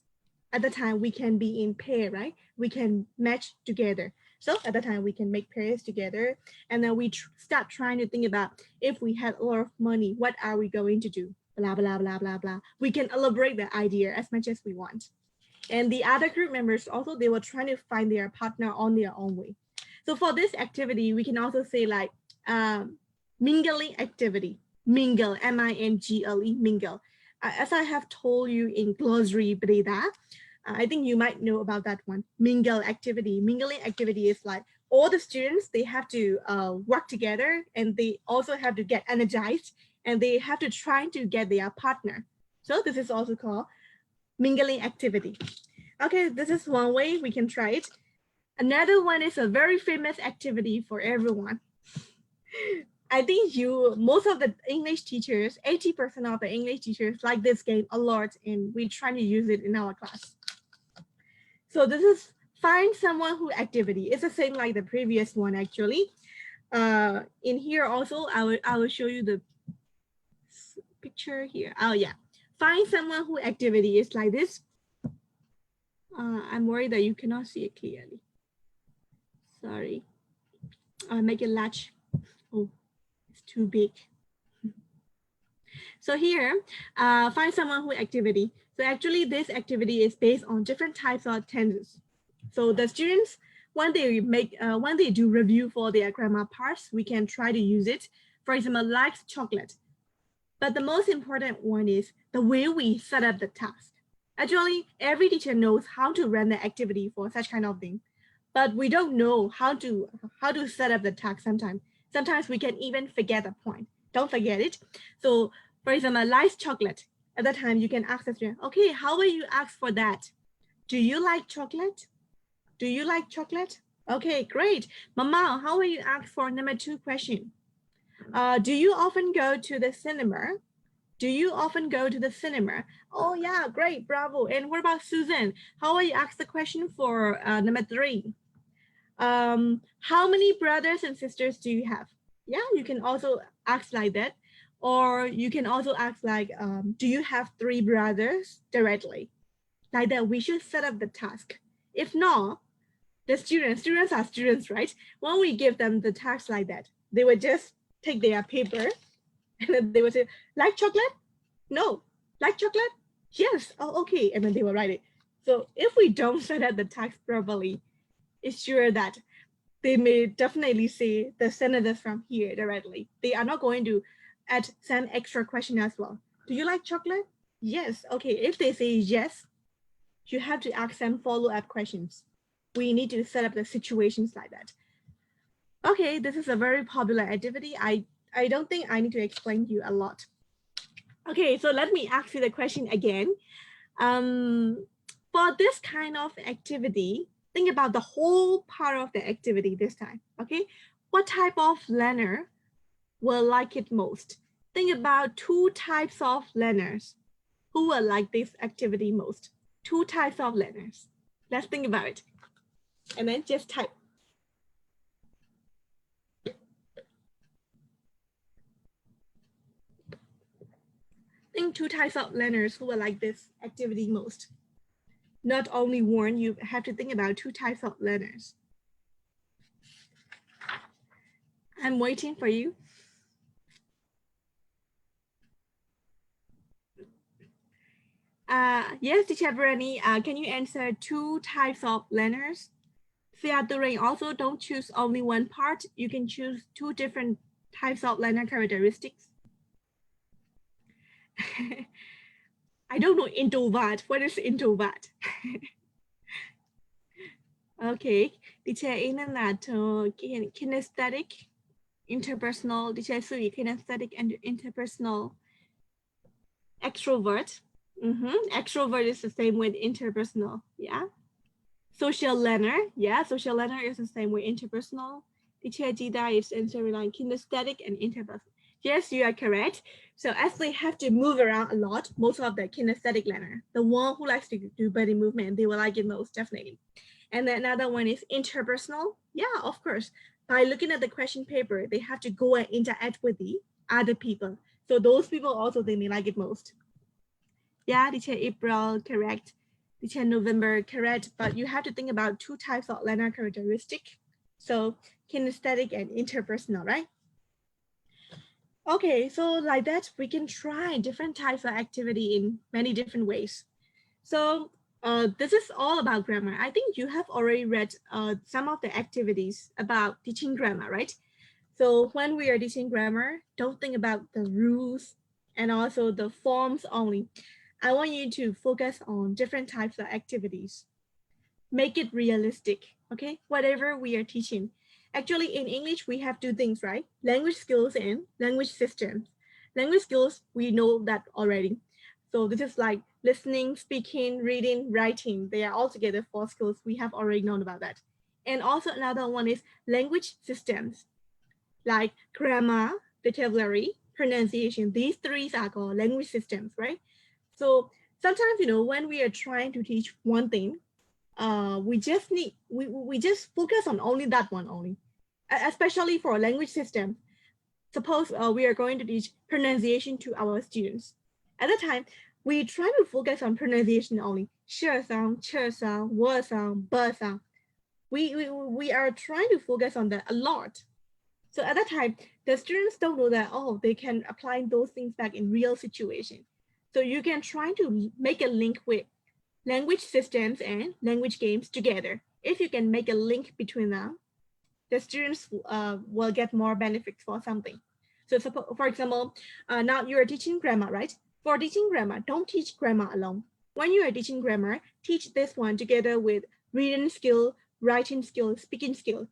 At the time, we can be in pair, right? We can match together. So at the time, we can make pairs together. And then we start trying to think about, if we had a lot of money, what are we going to do? Blah, blah, blah, blah, blah. We can elaborate the idea as much as we want. And the other group members also, they were trying to find their partner on their own way. So for this activity, we can also say like mingling activity. Mingle, M-I-N-G-L-E, mingle. As I have told you in glossary Breda, I think you might know about that one. Mingle activity. Mingling activity is like all the students, they have to work together, and they also have to get energized, and they have to try to get their partner. So this is also called mingling activity. Okay, this is one way we can try it. Another one is a very famous activity for everyone. I think most of the English teachers, 80% of the English teachers like this game a lot, and we try to use it in our class. So this is find someone who activity. It's the same like the previous one actually. In here also, I will show you the picture here. Oh yeah, find someone who activity is like this. I'm worried that you cannot see it clearly. Sorry, I'll make it large. Oh, it's too big. So here, find someone who activity. So actually this activity is based on different types of tenses. So the students, when they do review for their grammar parts, we can try to use it. For example, likes chocolate. But the most important one is the way we set up the task. Actually, every teacher knows how to run the activity for such kind of thing, but we don't know how to set up the task sometimes. Sometimes we can even forget the point. Don't forget it. So for example, likes chocolate. At that time, you can ask the student, okay, how will you ask for that? Do you like chocolate? Do you like chocolate? Okay, great. Mama, how will you ask for number 2 question? Do you often go to the cinema? Do you often go to the cinema? Oh yeah, great, bravo. And what about Susan? How will you ask the question for number 3? How many brothers and sisters do you have? Yeah, you can also ask like that. Or you can also ask like, do you have 3 brothers directly? Like that, we should set up the task. If not, the students are students, right? When we give them the task like that, they would just take their paper and then they would say, like chocolate? No. Like chocolate? Yes. Oh, okay. And then they will write it. So if we don't set up the task properly, it's sure that they may definitely say the sentences from here directly. They are not going to add some extra question as well. Do you like chocolate? Yes. Okay. If they say yes, you have to ask them follow-up questions. We need to set up the situations like that. Okay, this is a very popular activity. I don't think I need to explain to you a lot. Okay, so let me ask you the question again. For this kind of activity, think about the whole part of the activity this time, okay? What type of learner will like it most? Think about 2 types of learners. who will like this activity most? 2 types of learners. Let's think about it. And then just type. Think 2 types of learners who will like this activity most. Not only one, you have to think about 2 types of learners. I'm waiting for you. Yes, teacher Bernie, can you answer 2 types of learners? Theater also don't choose only one part. You can choose 2 different types of learner characteristics. I don't know introvert. What is introvert? Okay, teacher in that kinesthetic, interpersonal, teacher Sui, kinesthetic and interpersonal, extrovert. Extrovert is the same with interpersonal, yeah. Social learner, yeah, social learner is the same with interpersonal. Teacher Jida is answering like kinesthetic and interpersonal. Yes, you are correct. So as they have to move around a lot, most of the kinesthetic learner, the one who likes to do body movement, they will like it most, definitely. And then another one is interpersonal. Yeah, of course. By looking at the question paper, they have to go and interact with the other people. So those people also, they may like it most. Yeah, teacher April, correct. Teacher November, correct. But you have to think about 2 types of learner characteristic. So kinesthetic and interpersonal, right? Okay, so like that, we can try different types of activity in many different ways. So this is all about grammar. I think you have already read some of the activities about teaching grammar, right? So when we are teaching grammar, don't think about the rules and also the forms only. I want you to focus on different types of activities. Make it realistic, okay? Whatever we are teaching. Actually, in English, we have 2 things, right? Language skills and language systems. Language skills, we know that already. So this is like listening, speaking, reading, writing. They are all together 4 skills. We have already known about that. And also another one is language systems, like grammar, vocabulary, pronunciation. These 3 are called language systems, right? So sometimes, you know, when we are trying to teach one thing, we just focus on only that one only, especially for a language system. Suppose we are going to teach pronunciation to our students. At the time, we try to focus on pronunciation only. Sh sound, ch sound, w sound, b sound. We are trying to focus on that a lot. So at that time, the students don't know that, oh, they can apply those things back in real situation. So you can try to make a link with language systems and language games together. If you can make a link between them, the students will get more benefits for something. So for example, now you are teaching grammar, right? For teaching grammar, don't teach grammar alone. When you are teaching grammar, teach this one together with reading skill, writing skill, speaking skill.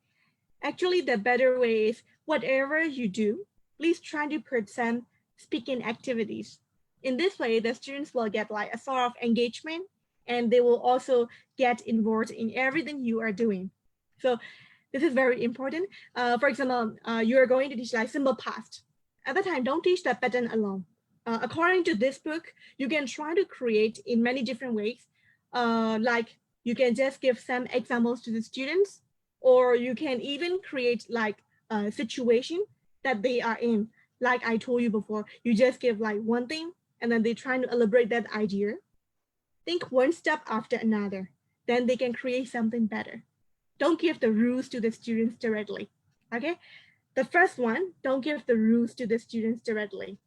Actually, the better way is whatever you do, please try to present speaking activities. In this way, the students will get like a sort of engagement, and they will also get involved in everything you are doing. So this is very important. For example, you are going to teach like simple past. At the time, don't teach that pattern alone. According to this book, you can try to create in many different ways. Like you can just give some examples to the students, or you can even create like a situation that they are in. Like I told you before, you just give like one thing and then they try to elaborate that idea. Think one step after another, then they can create something better. Don't give the rules to the students directly, okay? The first one, don't give the rules to the students directly.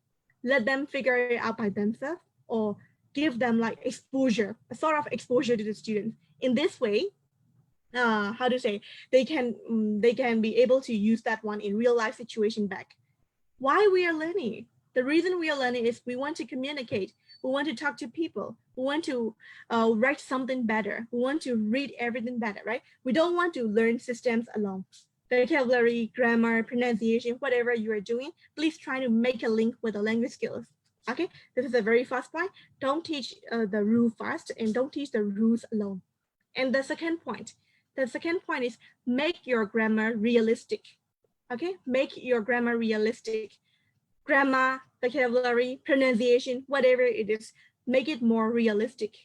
Let them figure it out by themselves, or give them like exposure, a sort of exposure to the students. In this way, how to say, they can be able to use that one in real life situation back. Why we are learning? The reason we are learning is we want to communicate. We want to talk to people. We want to write something better. We want to read everything better, right? We don't want to learn systems alone. Vocabulary, grammar, pronunciation, whatever you are doing, please try to make a link with the language skills. Okay, this is a very fast point. Don't teach the rule fast and don't teach the rules alone. And the second point is make your grammar realistic. Okay, make your grammar realistic. Grammar, vocabulary, pronunciation, whatever it is, make it more realistic.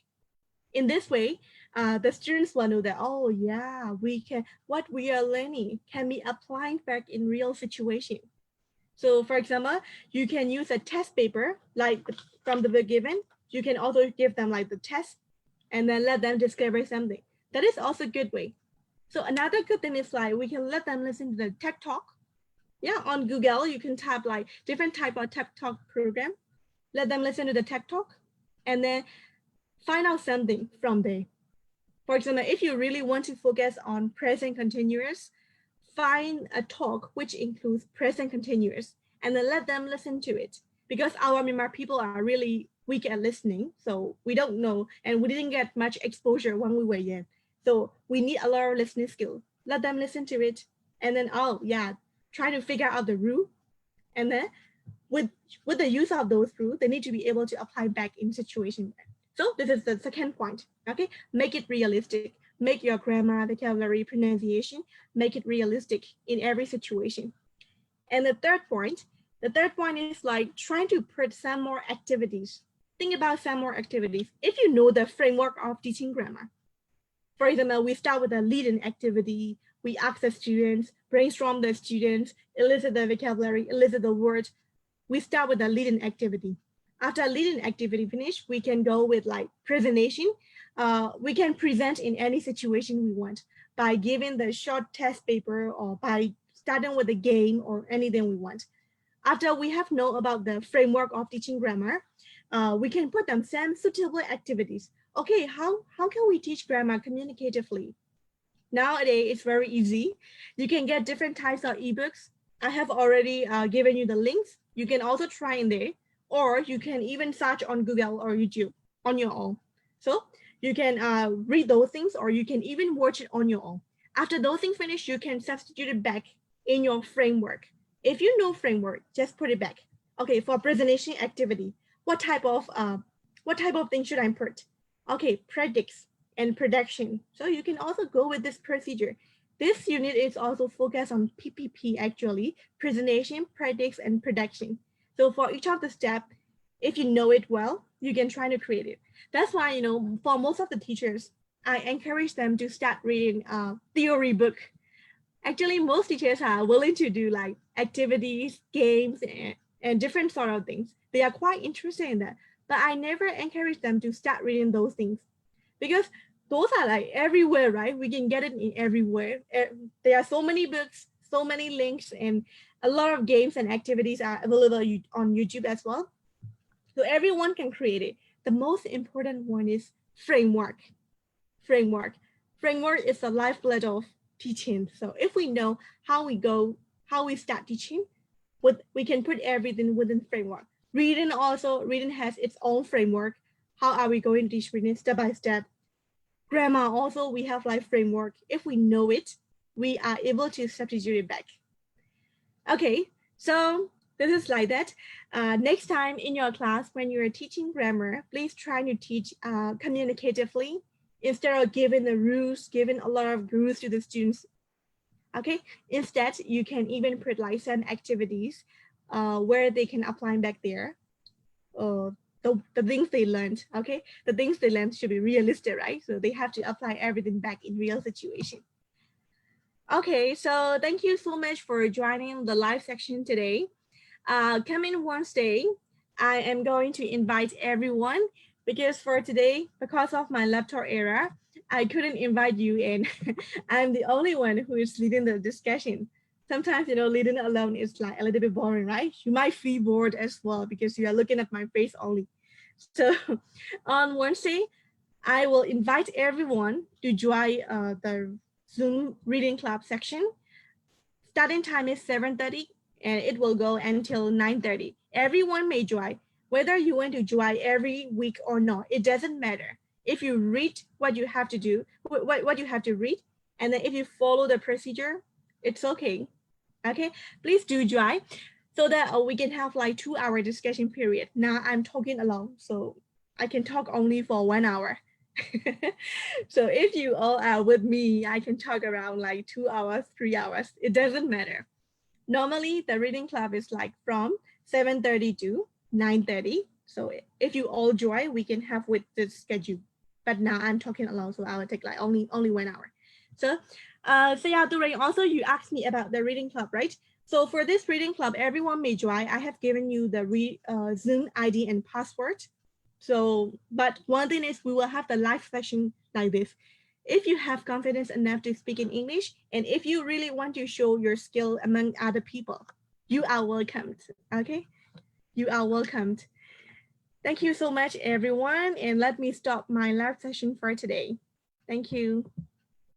In this way, the students will know that, oh yeah, what we are learning can be applied back in real situation. So for example, you can use a test paper like from the book given. You can also give them like the test and then let them discover something. That is also a good way. So another good thing is like we can let them listen to the TED Talk. Yeah, on Google, you can type like different type of TED Talk program. Let them listen to the TED Talk and then find out something from there. For example, if you really want to focus on present continuous, find a talk which includes present continuous and then let them listen to it. Because our Myanmar people are really weak at listening, so we don't know and we didn't get much exposure when we were young. So we need a lot of listening skill. Let them listen to it and then, oh yeah, try to figure out the rule. And then with the use of those rules, they need to be able to apply back in situation. So this is the second point, okay? Make it realistic. Make your grammar, vocabulary, pronunciation, make it realistic in every situation. And the third point is like trying to put some more activities. Think about some more activities. If you know the framework of teaching grammar, for example, we start with a lead-in activity. We ask the students, brainstorm the students, elicit the vocabulary, elicit the words. We start with a lead-in activity. After lead-in activity finish, we can go with like presentation. We can present in any situation we want by giving the short test paper or by starting with a game or anything we want. After we have known about the framework of teaching grammar, we can put them some suitable activities. Okay, how can we teach grammar communicatively? Nowadays, it's very easy. You can get different types of ebooks. I have already given you the links. You can also try in there, or you can even search on Google or YouTube on your own. So you can read those things, or you can even watch it on your own. After those things finish, you can substitute it back in your framework. If you know framework, just put it back. Okay, for presentation activity, what type of thing should I put? Okay, predicts and production. So you can also go with this procedure. This unit is also focused on PPP actually, presentation, predicts, and production. So for each of the steps, if you know it well, you can try to create it. That's why, you know, for most of the teachers, I encourage them to start reading theory book. Actually, most teachers are willing to do like activities, games, and different sort of things. They are quite interested in that. But I never encourage them to start reading those things because those are like everywhere, right? We can get it in everywhere. There are so many books, so many links, and a lot of games and activities are available on YouTube as well. So everyone can create it. The most important one is framework. Framework is the lifeblood of teaching. So if we know how we start teaching, we can put everything within framework. Reading has its own framework. How are we going to teach reading step by step? Grammar also, we have like framework. If we know it, we are able to substitute it back. Okay, so this is like that. Next time in your class, when you're teaching grammar, please try to teach communicatively instead of giving a lot of rules to the students. Okay, instead, you can even put like some activities where they can apply back there. The things they learned, okay? The things they learned should be realistic, right? So they have to apply everything back in real situation. Okay, so thank you so much for joining the live section today. Coming Wednesday, I am going to invite everyone because for today, because of my laptop error, I couldn't invite you and I'm the only one who is leading the discussion. Sometimes, you know, leading alone is like a little bit boring, right? You might feel bored as well because you are looking at my face only. So on Wednesday, I will invite everyone to join the Zoom reading club section. Starting time is 7:30 and it will go until 9:30. Everyone may join, whether you want to join every week or not, it doesn't matter. If you read what you have to do, what you have to read, and then if you follow the procedure, it's okay. Okay, please do join so that we can have like 2-hour discussion period. Now I'm talking alone, so I can talk only for 1 hour. So if you all are with me, I can talk around like 2 hours, 3 hours. It doesn't matter. Normally, the reading club is like from 7:30 to 9:30. So if you all join, we can have with the schedule. But now I'm talking alone, so I will take like only 1 hour. So yeah, Durain, also you asked me about the reading club, right? So for this reading club, everyone may join. I have given you the Zoom ID and password. So, but one thing is we will have the live session like this. If you have confidence enough to speak in English, and if you really want to show your skill among other people, you are welcomed, okay? You are welcomed. Thank you so much, everyone. And let me stop my live session for today. Thank you.